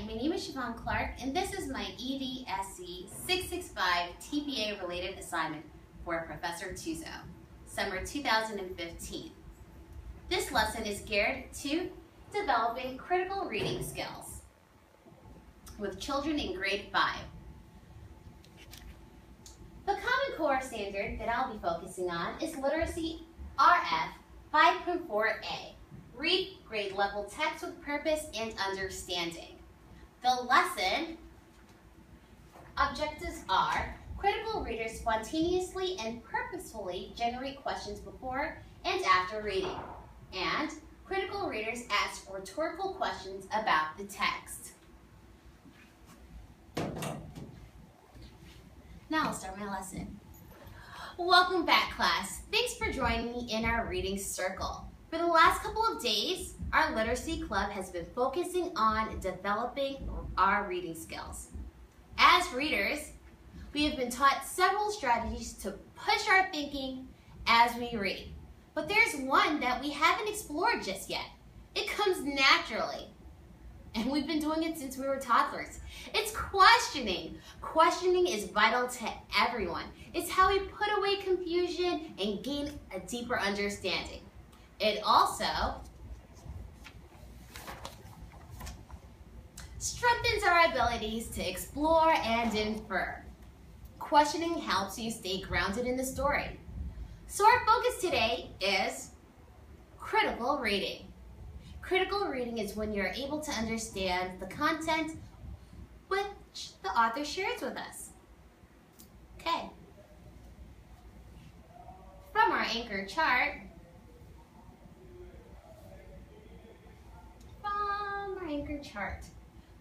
my name is Siobhan Clark, and this is my Edse 665 TPA-related assignment for Professor Tuzzo, summer 2015. This lesson is geared to developing critical reading skills with children in grade 5. The Common Core standard that I'll be focusing on is Literacy RF 5.4a. Read grade level text with purpose and understanding. The lesson objectives are: critical readers spontaneously and purposefully generate questions before and after reading, and critical readers ask rhetorical questions about the text. Now I'll start my lesson. Welcome back, class. Thanks for joining me in our reading circle. For the last couple of days, our literacy club has been focusing on developing our reading skills. As readers, we have been taught several strategies to push our thinking as we read. But there's one that we haven't explored just yet. It comes naturally. And we've been doing it since we were toddlers. It's questioning. Questioning is vital to everyone. It's how we put away confusion and gain a deeper understanding. It also strengthens our abilities to explore and infer. Questioning helps you stay grounded in the story. So our focus today is critical reading. Critical reading is when you're able to understand the content which the author shares with us. Okay. From our anchor chart,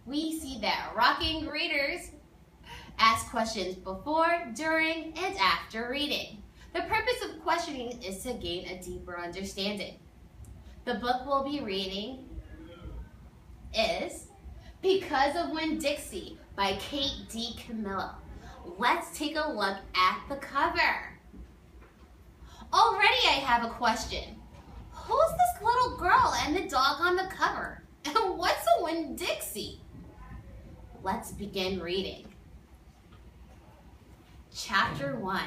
we see that rocking readers ask questions before, during, and after reading. The purpose of questioning is to gain a deeper understanding. The book we'll be reading is Because of Winn-Dixie by Kate D. Camillo. Let's take a look at the cover. Already I have a question. Who's this little girl and the dog on the cover? And what's a Winn-Dixie? Let's begin reading. Chapter 1.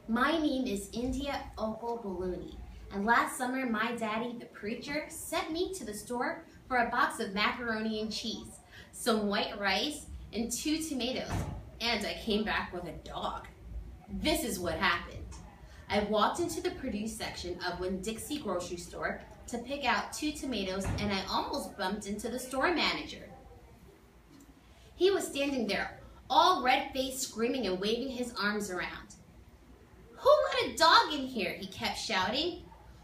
My name is India Opal Balloony, and last summer my daddy, the preacher, sent me to the store for a box of macaroni and cheese, some white rice, and 2 tomatoes, and I came back with a dog. This is what happened. I walked into the produce section of Winn-Dixie grocery store to pick out 2 tomatoes, and I almost bumped into the store manager. He was standing there, all red-faced, screaming and waving his arms around. "Who let a dog in here?" he kept shouting.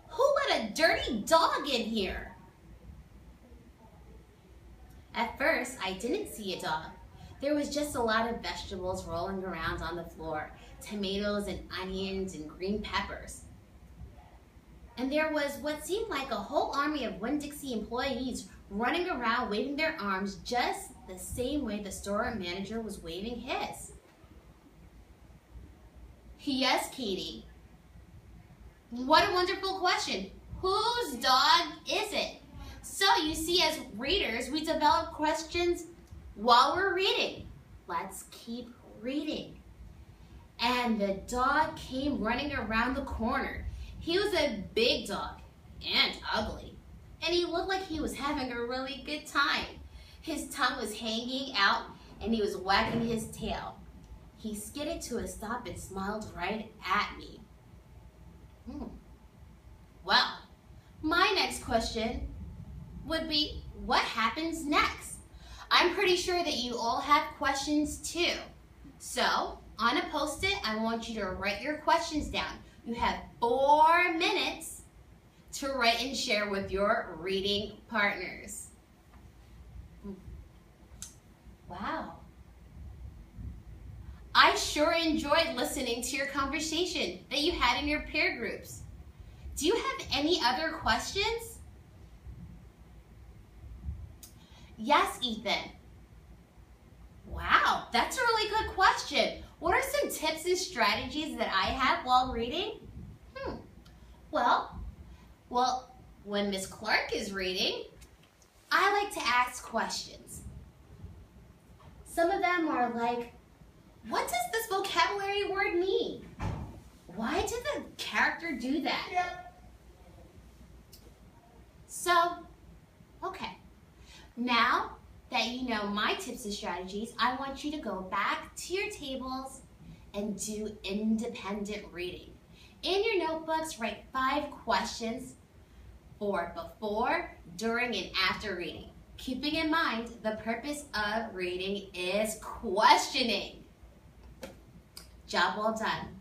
"Who let a dirty dog in here?" At first, I didn't see a dog. There was just a lot of vegetables rolling around on the floor, tomatoes and onions and green peppers. And there was what seemed like a whole army of Winn-Dixie employees running around waving their arms just the same way the store manager was waving his. Yes, Katie. What a wonderful question. Whose dog is it? So you see, as readers, we develop questions while we're reading. Let's keep reading. And the dog came running around the corner. He was a big dog and ugly. And he looked like he was having a really good time. His tongue was hanging out and he was wagging his tail. He skidded to a stop and smiled right at me. Well, my next question would be, what happens next? I'm pretty sure that you all have questions too. So, on a Post-it, I want you to write your questions down. You have 4 minutes to write and share with your reading partners. Wow. I sure enjoyed listening to your conversation that you had in your peer groups. Do you have any other questions? Yes, Ethan. Wow, that's a really good question. What are some tips and strategies that I have while reading? Well, when Miss Clark is reading, I like to ask questions. Some of them are like, what does this vocabulary word mean? Why did the character do that? Yep. So, okay. Now that you know my tips and strategies, I want you to go back to your tables and do independent reading. In your notebooks, write 5 questions for before, during, and after reading. Keeping in mind, the purpose of reading is questioning. Job well done.